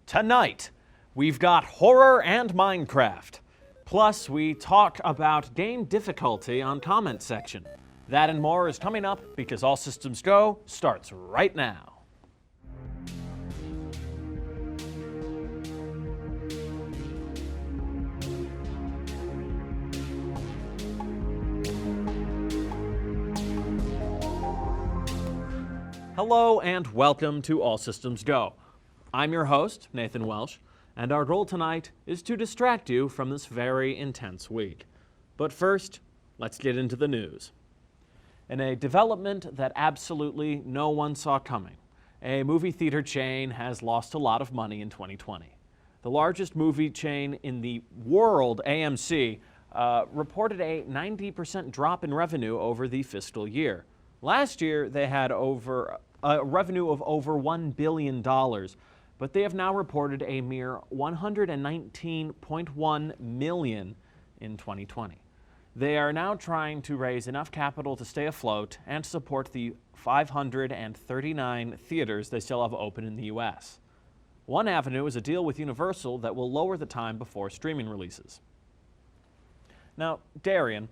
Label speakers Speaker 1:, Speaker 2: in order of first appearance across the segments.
Speaker 1: Tonight, we've got horror and Minecraft. Plus, we talk about game difficulty on comment section. That and more is coming up because All Systems Go starts right now. Hello and welcome to All Systems Go. I'm your host, Nathan Welsh, and our goal tonight is to distract you from this very intense week. But first, let's get into the news. In a development that absolutely no one saw coming, a movie theater chain has lost a lot of money in 2020. The largest movie chain in the world, AMC, reported a 90% drop in revenue over the fiscal year. Last year, they had a revenue of over $1 billion, but they have now reported a mere $119.1 million in 2020. They are now trying to raise enough capital to stay afloat and support the 539 theaters they still have open in the U.S. One avenue is a deal with Universal that will lower the time before streaming releases. Now, Darian,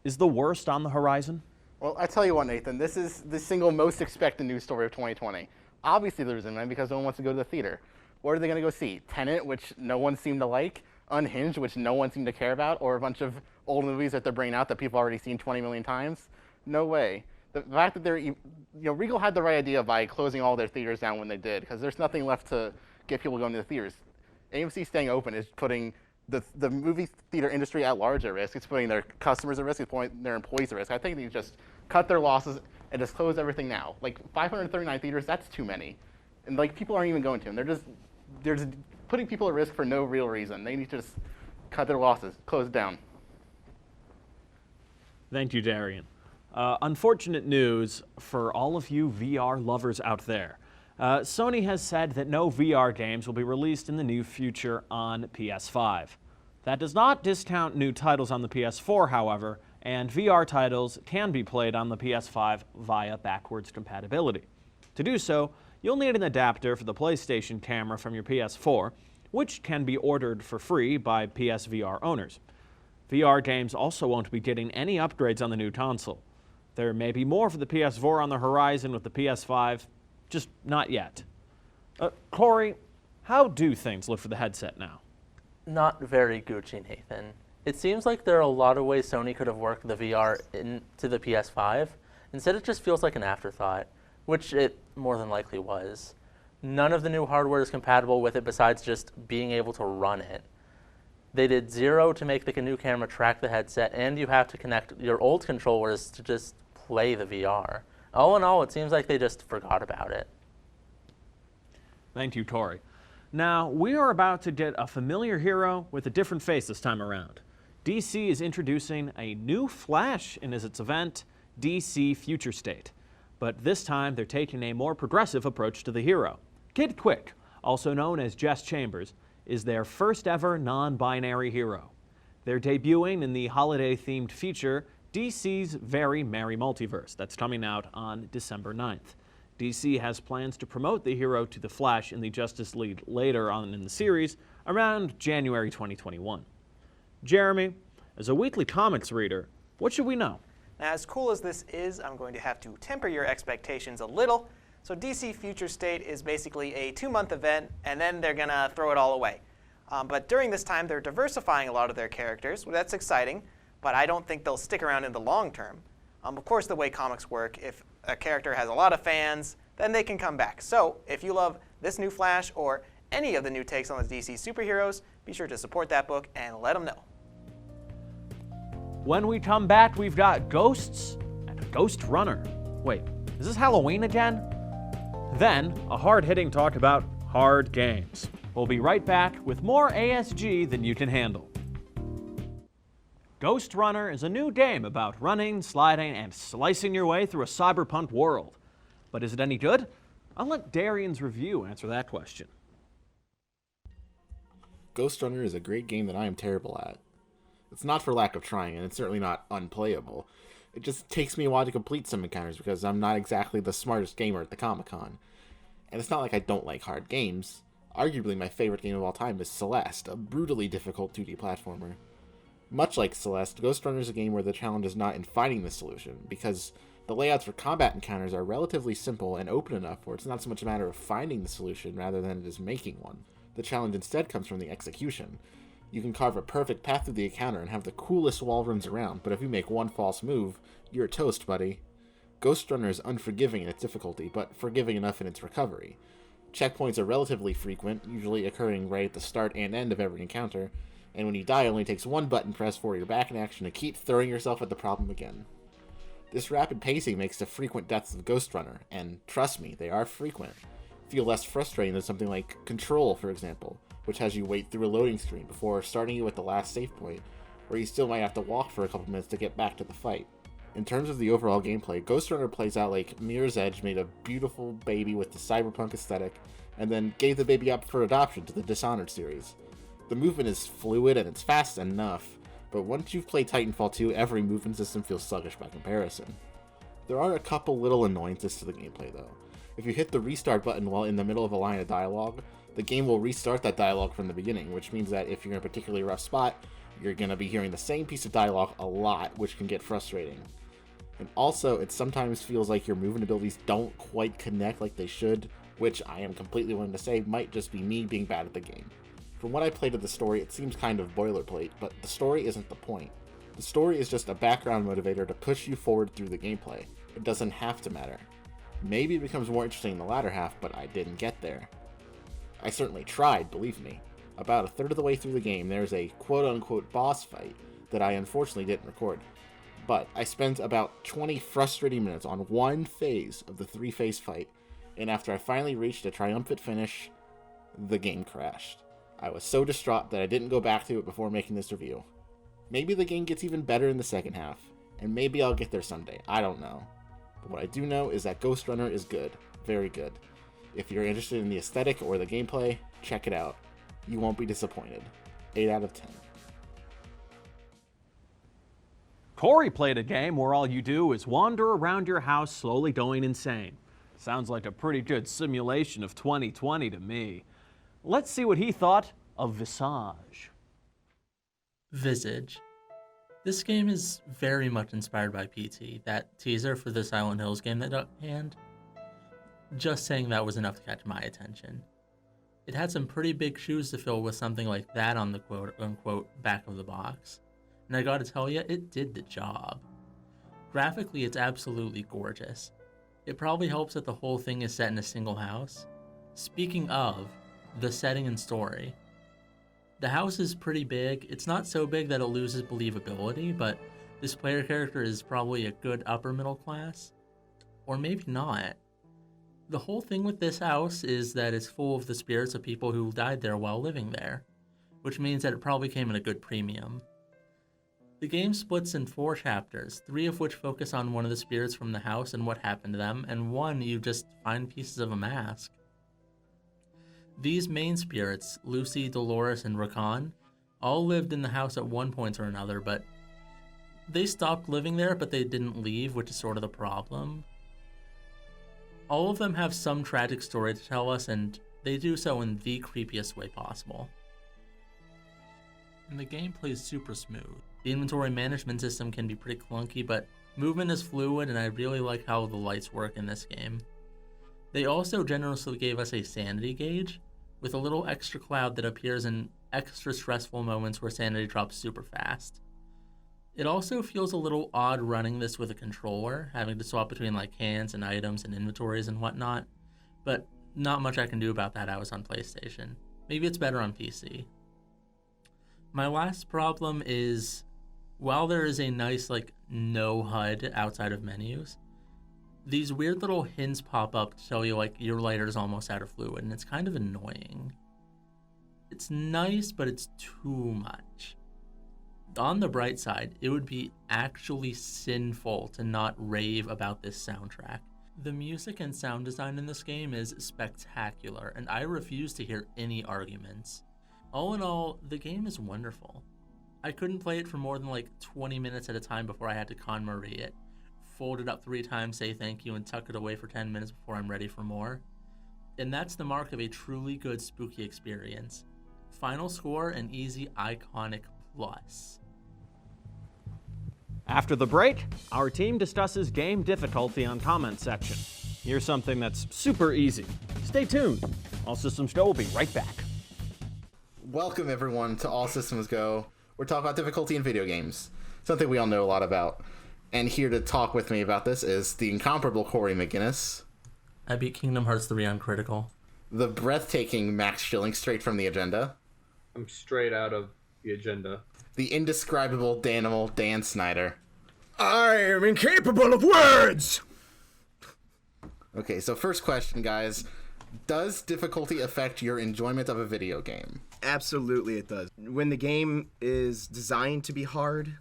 Speaker 1: is the worst on the horizon?
Speaker 2: Well, I tell you what, Nathan, this is the single most expected news story of 2020. Obviously there's a because no one wants to go to the theater. What are they going to go see? Tenet, which no one seemed to like, Unhinged, which no one seemed to care about, or a bunch of old movies that they're bringing out that people have already seen 20 million times? No way. The fact that Regal had the right idea by closing all their theaters down when they did, because there's nothing left to get people going to the theaters. AMC staying open is putting the movie theater industry at large at risk. It's putting their customers at risk. It's putting their employees at risk. I think they just cut their losses and just close everything now. Like 539 theaters, that's too many. And like people aren't even going to them. They're just putting people at risk for no real reason. They need to just cut their losses, close it down.
Speaker 1: Thank you, Darian. Unfortunate news for all of you VR lovers out there. Sony has said that no VR games will be released in the near future on PS5. That does not discount new titles on the PS4, however, and VR titles can be played on the PS5 via backwards compatibility. To do so, you'll need an adapter for the PlayStation camera from your PS4, which can be ordered for free by PSVR owners. VR games also won't be getting any upgrades on the new console. There may be more for the PS4 on the horizon with the PS5, just not yet. Corey, how do things look for the headset now?
Speaker 3: Not very Gucci, Nathan. It seems like there are a lot of ways Sony could have worked the VR into the PS5. Instead, it just feels like an afterthought, which it more than likely was. None of the new hardware is compatible with it besides just being able to run it. They did zero to make the new camera track the headset, and you have to connect your old controllers to just play the VR. All in all, it seems like they just forgot about it.
Speaker 1: Thank you, Corey. Now, we are about to get a familiar hero with a different face this time around. DC is introducing a new Flash in its event, DC Future State. But this time, they're taking a more progressive approach to the hero. Kid Quick, also known as Jess Chambers, is their first ever non-binary hero. They're debuting in the holiday-themed feature, DC's Very Merry Multiverse, that's coming out on December 9th. DC has plans to promote the hero to the Flash in the Justice League later on in the series, around January 2021. Jeremy, as a weekly comics reader, what should we know?
Speaker 4: Now, as cool as this is, I'm going to have to temper your expectations a little. So DC Future State is basically a 2-month event, and then they're going to throw it all away. But during this time, they're diversifying a lot of their characters. Well, that's exciting, but I don't think they'll stick around in the long term. Of course, the way comics work, if a character has a lot of fans, then they can come back. So if you love this new Flash or any of the new takes on the DC superheroes, be sure to support that book and let them know.
Speaker 1: When we come back, we've got Ghosts and Ghostrunner. Wait, is this Halloween again? Then, a hard-hitting talk about hard games. We'll be right back with more ASG than you can handle. Ghostrunner is a new game about running, sliding, and slicing your way through a cyberpunk world. But is it any good? I'll let Darian's review answer that question.
Speaker 5: Ghostrunner is a great game that I am terrible at. It's not for lack of trying, and it's certainly not unplayable. It just takes me a while to complete some encounters because I'm not exactly the smartest gamer at the Comic-Con. And it's not like I don't like hard games. Arguably my favorite game of all time is Celeste, a brutally difficult 2D platformer. Much like Celeste, Ghostrunner is a game where the challenge is not in finding the solution, because the layouts for combat encounters are relatively simple and open enough where it's not so much a matter of finding the solution rather than it is making one. The challenge instead comes from the execution. You can carve a perfect path through the encounter and have the coolest wall runs around, but if you make one false move, you're toast, buddy. Ghostrunner is unforgiving in its difficulty, but forgiving enough in its recovery. Checkpoints are relatively frequent, usually occurring right at the start and end of every encounter, and when you die, it only takes one button press before you're back in action to keep throwing yourself at the problem again. This rapid pacing makes the frequent deaths of Ghostrunner, and trust me, they are frequent, feel less frustrating than something like Control, for example, which has you wait through a loading screen before starting you at the last save point, where you still might have to walk for a couple minutes to get back to the fight. In terms of the overall gameplay, Ghostrunner plays out like Mirror's Edge made a beautiful baby with the cyberpunk aesthetic, and then gave the baby up for adoption to the Dishonored series. The movement is fluid and it's fast enough, but once you've played Titanfall 2, every movement system feels sluggish by comparison. There are a couple little annoyances to the gameplay though. If you hit the restart button while in the middle of a line of dialogue, the game will restart that dialogue from the beginning, which means that if you're in a particularly rough spot, you're going to be hearing the same piece of dialogue a lot, which can get frustrating. And also, it sometimes feels like your movement abilities don't quite connect like they should, which I am completely willing to say might just be me being bad at the game. From what I played of the story, it seems kind of boilerplate, but the story isn't the point. The story is just a background motivator to push you forward through the gameplay. It doesn't have to matter. Maybe it becomes more interesting in the latter half, but I didn't get there. I certainly tried, believe me. About a third of the way through the game, there's a quote-unquote boss fight that I unfortunately didn't record. But I spent about 20 frustrating minutes on one phase of the 3-phase fight, and after I finally reached a triumphant finish, the game crashed. I was so distraught that I didn't go back to it before making this review. Maybe the game gets even better in the second half, and maybe I'll get there someday, I don't know. But what I do know is that Ghostrunner is good, very good. If you're interested in the aesthetic or the gameplay, check it out. You won't be disappointed. 8 out of 10.
Speaker 1: Corey played a game where all you do is wander around your house slowly going insane. Sounds like a pretty good simulation of 2020 to me. Let's see what he thought of Visage.
Speaker 3: Visage. This game is very much inspired by PT, that teaser for the Silent Hills game that got canned. Just saying that was enough to catch my attention. It had some pretty big shoes to fill with something like that on the quote-unquote back of the box. And I gotta tell you, it did the job. Graphically, it's absolutely gorgeous. It probably helps that the whole thing is set in a single house. Speaking of, the setting and story. The house is pretty big. It's not so big that it loses believability, but this player character is probably a good upper middle class. Or maybe not. The whole thing with this house is that it's full of the spirits of people who died there while living there, which means that it probably came at a good premium. The game splits in 4 chapters, 3 of which focus on one of the spirits from the house and what happened to them, and 1 you just find pieces of a mask. These main spirits, Lucy, Dolores, and Rakan, all lived in the house at one point or another, but they stopped living there, but they didn't leave, which is sort of the problem. All of them have some tragic story to tell us, and they do so in the creepiest way possible. And the gameplay is super smooth. The inventory management system can be pretty clunky, but movement is fluid, and I really like how the lights work in this game. They also generously gave us a sanity gauge, with a little extra cloud that appears in extra stressful moments where sanity drops super fast. It also feels a little odd running this with a controller, having to swap between like hands and items and inventories and whatnot, but not much I can do about that. I was on PlayStation. Maybe it's better on PC. My last problem is, while there is a nice like no HUD outside of menus, these weird little hints pop up to tell you like your lighter's almost out of fluid, and it's kind of annoying. It's nice, but it's too much. On the bright side, it would be actually sinful to not rave about this soundtrack. The music and sound design in this game is spectacular, and I refuse to hear any arguments. All in all, the game is wonderful. I couldn't play it for more than like 20 minutes at a time before I had to KonMari it, fold it up 3 times, say thank you, and tuck it away for 10 minutes before I'm ready for more. And that's the mark of a truly good spooky experience. Final score, an easy iconic plus.
Speaker 1: After the break, our team discusses game difficulty on comment section. Here's something that's super easy. Stay tuned. All Systems Go will be right back.
Speaker 2: Welcome everyone to All Systems Go. We're talking about difficulty in video games, something we all know a lot about. And here to talk with me about this is the incomparable Corey McGinnis,
Speaker 3: I beat Kingdom Hearts 3 on Critical.
Speaker 2: the breathtaking Max Schilling straight from the agenda,
Speaker 6: I'm straight out of the agenda.
Speaker 2: the indescribable Danimal Dan Snyder.
Speaker 7: I am incapable of words!
Speaker 2: Okay, so first question, guys. Does difficulty affect your enjoyment of a video game?
Speaker 7: Absolutely it does. When the game is designed to be hard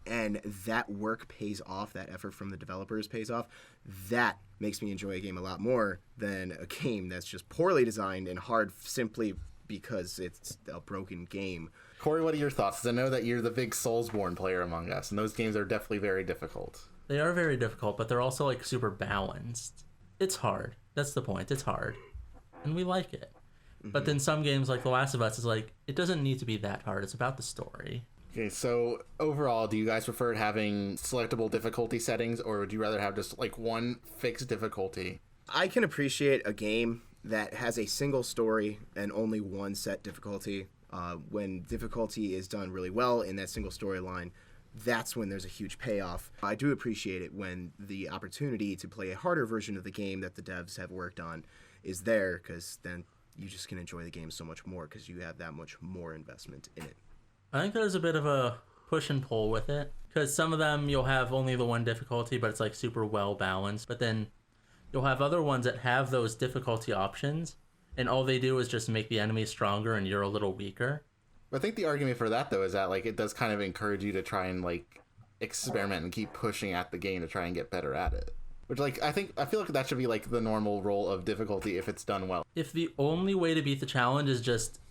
Speaker 7: and that work pays off, that effort from the developers pays off, that makes me enjoy a game a lot more than a game that's just poorly designed and hard simply because it's a broken game.
Speaker 2: Corey, what are your thoughts? 'Cause I know that you're the big Soulsborne player among us, and those games are definitely very difficult.
Speaker 3: They are very difficult, but they're also like super balanced. It's hard. That's the point. It's hard. And we like it. But then some games like The Last of Us is like, it doesn't need to be that hard. It's about the story.
Speaker 2: Okay, so overall, do you guys prefer having selectable difficulty settings, or would you rather have just like one fixed difficulty?
Speaker 7: I can appreciate a game that has a single story and only one set difficulty. When difficulty is done really well in that single storyline, that's when there's a huge payoff. I do appreciate it when the opportunity to play a harder version of the game that the devs have worked on is there, because then you just can enjoy the game so much more because you have that much more investment in it.
Speaker 3: I think there's a bit of a push and pull with it, because some of them you'll have only the one difficulty, but it's like super well balanced. But then you'll have other ones that have those difficulty options, and all they do is just make the enemy stronger and you're a little weaker.
Speaker 2: I think the argument for that, though, is that like it does kind of encourage you to try and like experiment and keep pushing at the game to try and get better at it. Which, like, I feel like that should be like the normal role of difficulty if it's done well.
Speaker 3: If the only way to beat the challenge is just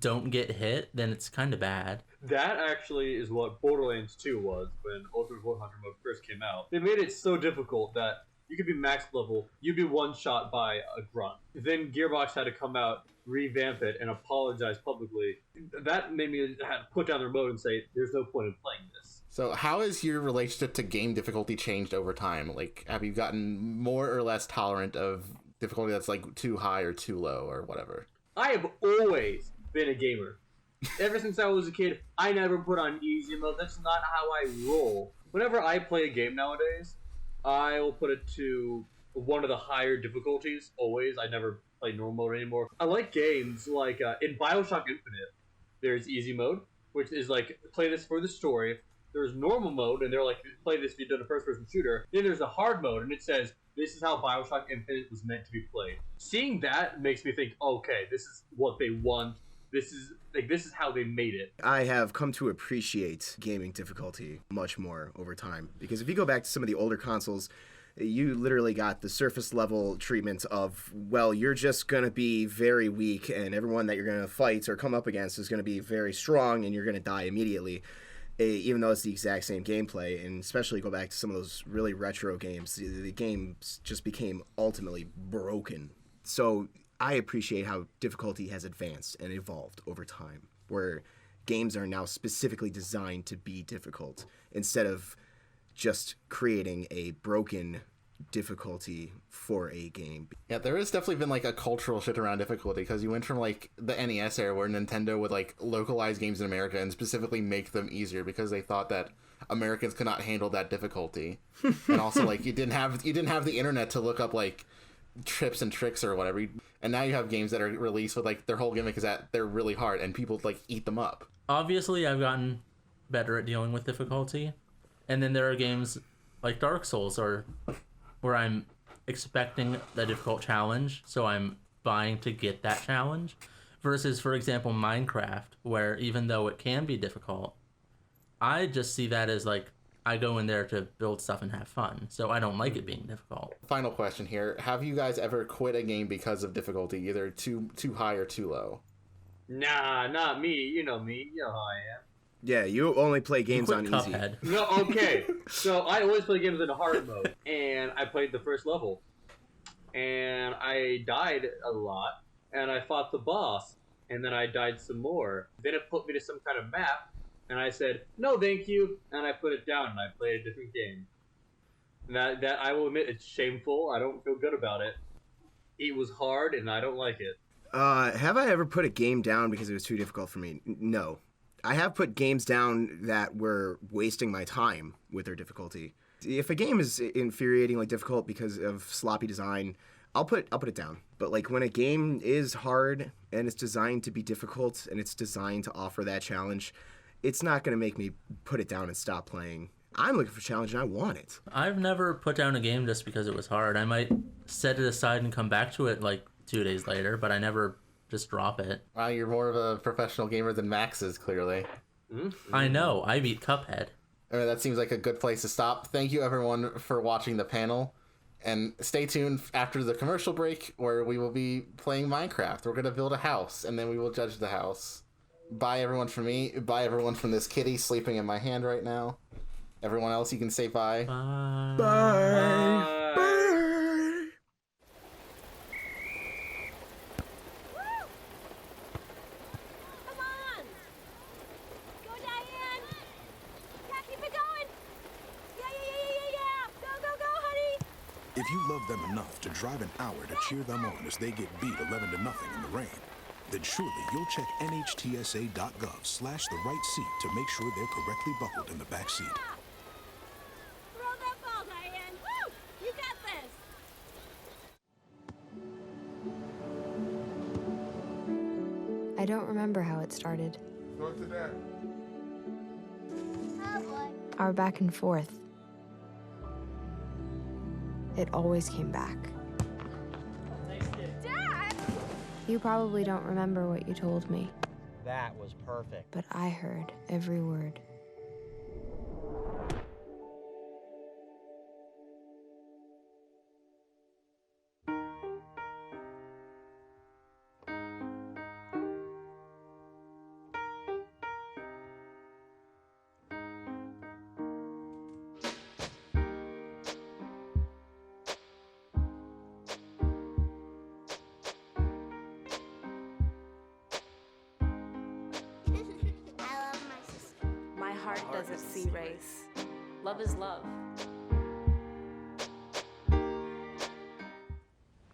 Speaker 3: don't get hit, then it's kind of bad.
Speaker 6: That actually is what Borderlands 2 was when Ultimate Warhunter mode first came out. They made it so difficult that you could be max level, you'd be one shot by a grunt. Then Gearbox had to come out, revamp it, and apologize publicly. That made me have to put down the remote and say, there's no point in playing this.
Speaker 2: So how has your relationship to game difficulty changed over time? Like, have you gotten more or less tolerant of difficulty that's like too high or too low or whatever?
Speaker 6: I have always been a gamer. Ever since I was a kid, I never put on easy mode. That's not how I roll. Whenever I play a game nowadays, I will put it to one of the higher difficulties, always. I never play normal mode anymore. I like games like in Bioshock Infinite, there's easy mode, which is like, play this for the story. There's normal mode, and they're like, play this if you've done a first-person shooter. Then there's a hard mode, and it says, this is how Bioshock Infinite was meant to be played. Seeing that makes me think, okay, this is what they want. This is how they made it.
Speaker 7: I have come to appreciate gaming difficulty much more over time, because if you go back to some of the older consoles, you literally got the surface level treatment of, well, you're just going to be very weak and everyone that you're going to fight or come up against is going to be very strong and you're going to die immediately, even though it's the exact same gameplay. And especially go back to some of those really retro games, the games just became ultimately broken. So I appreciate how difficulty has advanced and evolved over time, where games are now specifically designed to be difficult instead of just creating a broken difficulty for a game.
Speaker 2: Yeah, there has definitely been like a cultural shift around difficulty, because you went from like the NES era where Nintendo would like localize games in America and specifically make them easier because they thought that Americans could not handle that difficulty. And also like you didn't have the internet to look up like tips and tricks or whatever. And now you have games that are released with like their whole gimmick is that they're really hard and people like eat them up.
Speaker 3: Obviously, I've gotten better at dealing with difficulty. And then there are games like Dark Souls where I'm expecting the difficult challenge, so I'm buying to get that challenge. Versus, for example, Minecraft, where even though it can be difficult, I just see that as like, I go in there to build stuff and have fun. So I don't like it being difficult.
Speaker 2: Final question here. Have you guys ever quit a game because of difficulty, either too high or too low?
Speaker 6: Nah, not me. You know me. You know how I am.
Speaker 7: Yeah, you only play games on easy.
Speaker 3: Cuphead.
Speaker 6: No, okay. So I always play games in hard mode, and I played the first level. and I died a lot, and I fought the boss, and then I died some more. Then it put me to some kind of map, and I said, no thank you, and I put it down and I played a different game. That I will admit, it's shameful. I don't feel good about it. It was hard, and I don't like it.
Speaker 7: Have I ever put a game down because it was too difficult for me? No. I have put games down that were wasting my time with their difficulty. If a game is infuriatingly difficult because of sloppy design, I'll put it down. But like when a game is hard and it's designed to be difficult and it's designed to offer that challenge, it's not going to make me put it down and stop playing. I'm looking for challenge and I want it.
Speaker 3: I've never put down a game just because it was hard. I might set it aside and come back to it like 2 days later, but I never just drop it.
Speaker 5: Wow, you're more of a professional gamer than Max is, clearly.
Speaker 3: I know. I beat Cuphead.
Speaker 5: I mean, that seems like a good place to stop. Thank you, everyone, for watching the panel. And stay tuned after the commercial break, where we will be playing Minecraft. We're going to build a house, and then we will judge the house. Bye, everyone, from me. Bye, everyone, from this kitty sleeping in my hand right now. Everyone else, you can say bye.
Speaker 3: Bye.
Speaker 7: Bye. Bye.
Speaker 8: Come on! Go, Diane! Yeah, keep it going! Yeah! Go, honey!
Speaker 9: If you love them enough to drive an hour to cheer them on as they get beat 11-0 in the rain, then surely you'll check nhtsa.gov/the-right seat to make sure they're correctly buckled in the back seat.
Speaker 8: Throw that ball, Diane! Woo! You got this!
Speaker 10: I don't remember how it started.
Speaker 11: Go to that.
Speaker 8: Oh, boy.
Speaker 10: Our back and forth. It always came back.
Speaker 8: Dad!
Speaker 10: You probably don't remember what you told me,
Speaker 12: That was perfect.
Speaker 10: but I heard every word.
Speaker 8: I love my sister.
Speaker 13: My heart doesn't see race. Love is love.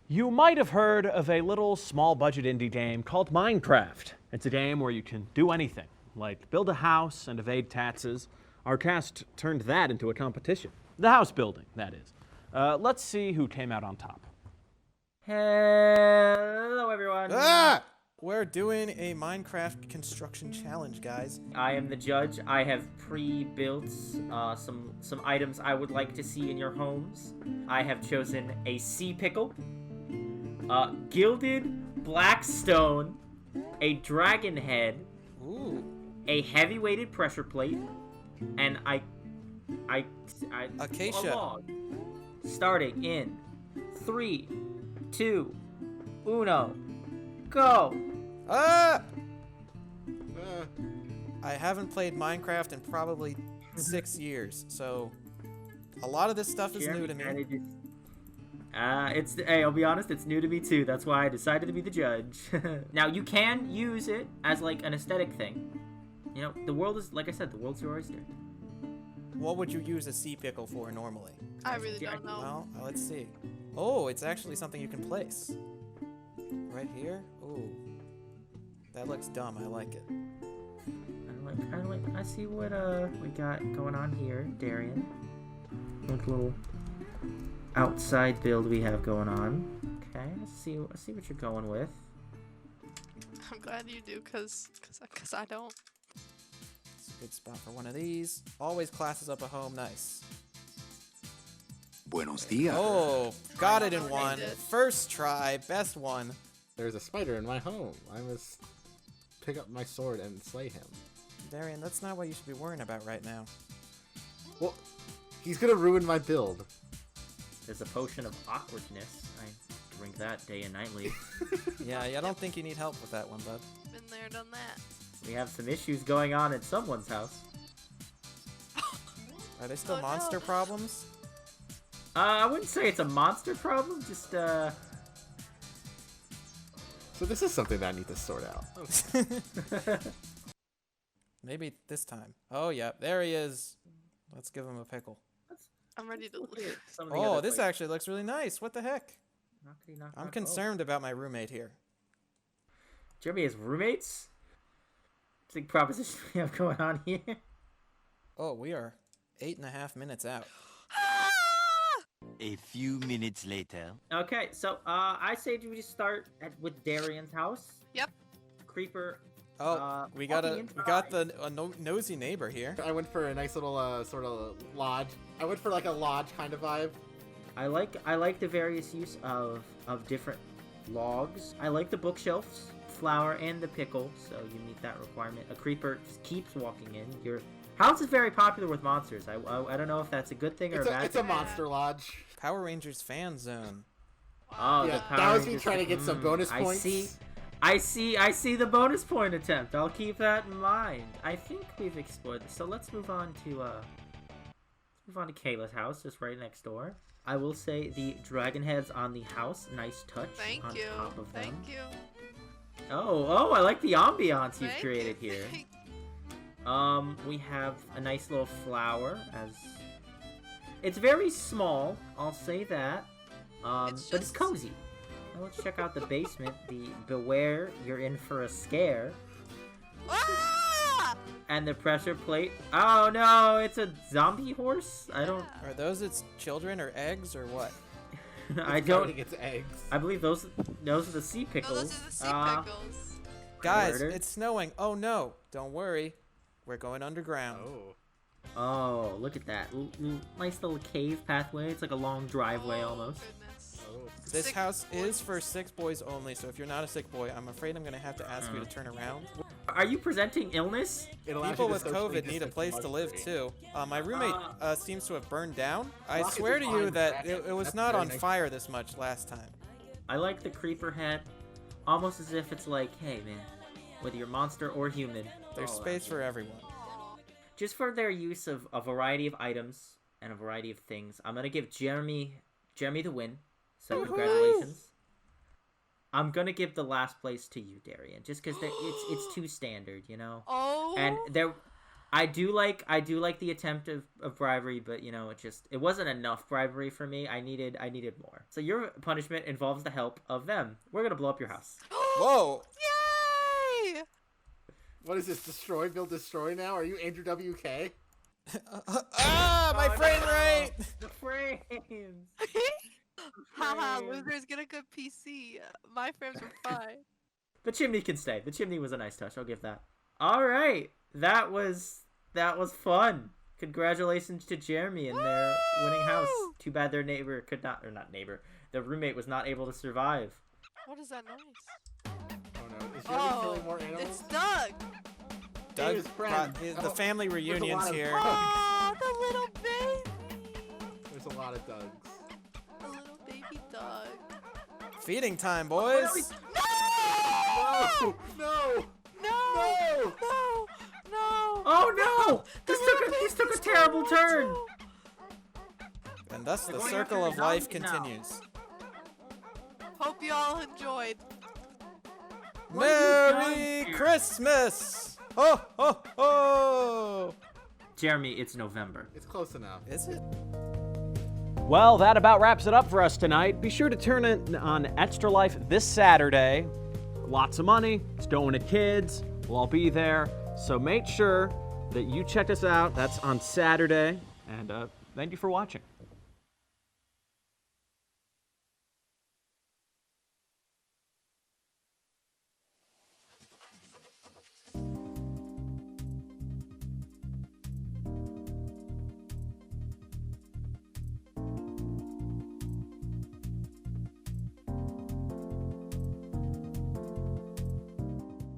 Speaker 1: You might have heard of a little small budget indie game called Minecraft. It's a game where you can do anything, like build a house and evade taxes. Our cast turned that into a competition. The house building, that is. Let's see who came out on top.
Speaker 14: Hello, everyone.
Speaker 4: We're doing a Minecraft construction challenge, guys.
Speaker 14: I am the judge. I have pre-built some items I would like to see in your homes. I have chosen a sea pickle, gilded black stone, a dragon head, a heavy-weighted pressure plate, and
Speaker 4: Acacia.
Speaker 14: a log. Starting in 3, 2, 1, go.
Speaker 4: I haven't played Minecraft in probably 6 years, so a lot of this stuff is new to me.
Speaker 14: Hey, I'll be honest, it's new to me too. That's why I decided to be the judge. Now, you can use it as like an aesthetic thing. You know, the world is, like I said, the world's your oyster.
Speaker 4: What would you use a sea pickle for normally?
Speaker 13: I really don't know.
Speaker 4: Well, let's see. Oh, it's actually something you can place. Right here? Ooh. That looks dumb. I like it.
Speaker 14: I see what we got going on here, Darian. Like little outside build we have going on. Okay, let's see what you're going with.
Speaker 13: I'm glad you do, cause I don't.
Speaker 4: It's a good spot for one of these. Always classes up a home nice.
Speaker 9: Buenos dias.
Speaker 4: Oh, got it in one. First try, best one.
Speaker 5: There's a spider in my home. I must pick up my sword and slay him.
Speaker 4: Darian, that's not what you should be worrying about right now.
Speaker 5: Well, he's gonna ruin my build.
Speaker 14: There's a potion of awkwardness. I drink that day and nightly.
Speaker 4: Yeah, I don't think you need help with that one, bud.
Speaker 13: Been there, done that.
Speaker 14: We have some issues going on at someone's house.
Speaker 4: Are they still
Speaker 13: Oh, no.
Speaker 4: monster problems?
Speaker 14: I wouldn't say it's a monster problem, just
Speaker 5: So this is something that I need to sort out.
Speaker 11: Maybe this time. Oh, yeah, there he is. Let's give him a pickle.
Speaker 13: I'm ready to
Speaker 14: look at some of the
Speaker 11: Oh,
Speaker 14: other
Speaker 11: this
Speaker 14: places.
Speaker 11: actually looks really nice. What the heck?
Speaker 14: Knockety knock,
Speaker 11: I'm
Speaker 14: knock.
Speaker 11: concerned about my roommate here.
Speaker 14: Jeremy has roommates? Big proposition we have going on here.
Speaker 11: Oh, we are 8.5 minutes out.
Speaker 15: A few minutes later.
Speaker 14: Okay, so I say we just start with Darian's house.
Speaker 13: Yep.
Speaker 14: Creeper.
Speaker 11: Oh, we got the nosy neighbor here.
Speaker 5: I went for a nice little sort of lodge. I went for like a lodge kind of vibe.
Speaker 14: I like the various use of different logs. I like the bookshelves, flour, and the pickle, so you meet that requirement. A creeper just keeps walking in. Your house is very popular with monsters. I don't know if that's a good thing or a bad thing.
Speaker 5: It's a monster lodge.
Speaker 11: Power Rangers fan zone.
Speaker 14: Oh,
Speaker 5: yeah,
Speaker 14: the Power
Speaker 5: that was me
Speaker 14: Rangers-
Speaker 5: trying to get some bonus points.
Speaker 14: I see the bonus point attempt. I'll keep that in mind. I think we've explored this. So let's move on to Kayla's house, just right next door. I will say the dragon heads on the house, nice touch on top of them.
Speaker 13: Thank you.
Speaker 14: Oh, I like the ambiance you've
Speaker 13: Thank
Speaker 14: created
Speaker 13: you.
Speaker 14: here. We have a nice little flower as it's very small, I'll say that. But it's cozy. Now let's check out the basement. The beware, you're in for a scare.
Speaker 13: Ah!
Speaker 14: And the pressure plate. Oh no, it's a zombie horse? I don't
Speaker 11: Are those its children or eggs or what?
Speaker 14: I don't
Speaker 5: think it's eggs.
Speaker 14: I believe those are the sea pickles.
Speaker 13: No, those are the sea pickles.
Speaker 11: Guys,
Speaker 14: Murder.
Speaker 11: it's snowing. Oh no, don't worry. We're going underground.
Speaker 14: Oh, look at that. Nice little cave pathway. It's like a long driveway almost.
Speaker 11: This house is for sick boys only, so if you're not a sick boy, I'm afraid I'm going to have to ask you to turn around.
Speaker 14: Are you presenting illness?
Speaker 11: People with COVID need a place to live too. My roommate seems to have burned down. I swear to you that it was not on fire this much last time.
Speaker 14: I like the creeper head. Almost as if it's like, hey man, whether you're monster or human,
Speaker 11: There's space for everyone.
Speaker 14: just for their use of a variety of items and a variety of things, I'm gonna give Jeremy the win. So congratulations. I'm gonna give the last place to you, Darian, just because it's too standard, you know.
Speaker 13: Oh.
Speaker 14: And I do like the attempt of bribery, but you know it wasn't enough bribery for me. I needed more. So your punishment involves the help of them. We're gonna blow up your house.
Speaker 11: Whoa!
Speaker 13: Yay!
Speaker 5: What is this? Destroy, build, destroy now? Are you Andrew WK?
Speaker 11: My frame rate!
Speaker 14: The frames!
Speaker 13: Haha, losers get a good PC. My frames were fine.
Speaker 14: The chimney can stay. The chimney was a nice touch. I'll give that. All right, that was fun. Congratulations to Jeremy and their winning house. Too bad their neighbor could not, or not neighbor, their roommate was not able to survive.
Speaker 13: What is that noise?
Speaker 5: Oh no, is Jeremy killing more animals?
Speaker 13: It's Doug.
Speaker 11: Doug
Speaker 5: His friend.
Speaker 11: the family
Speaker 5: There's a lot
Speaker 11: reunion's
Speaker 5: of
Speaker 11: here.
Speaker 5: Dougs.
Speaker 13: Oh, the little baby.
Speaker 5: There's a lot of Dougs.
Speaker 13: The little baby Doug.
Speaker 11: Feeding time, boys!
Speaker 5: No! No!
Speaker 13: No! No! No!
Speaker 14: Oh no! This took a terrible turn.
Speaker 11: And thus the
Speaker 14: going
Speaker 11: circle
Speaker 14: after
Speaker 11: of life
Speaker 14: zombies now.
Speaker 11: continues.
Speaker 13: Hope you all enjoyed.
Speaker 11: Merry Christmas! Ho ho ho!
Speaker 14: Jeremy, it's November.
Speaker 5: It's close enough.
Speaker 11: Is it?
Speaker 1: Well, that about wraps it up for us tonight. Be sure to turn in on Extra Life this Saturday. Lots of money. It's going to kids. We'll all be there. So make sure that you check us out. That's on Saturday. And thank you for watching.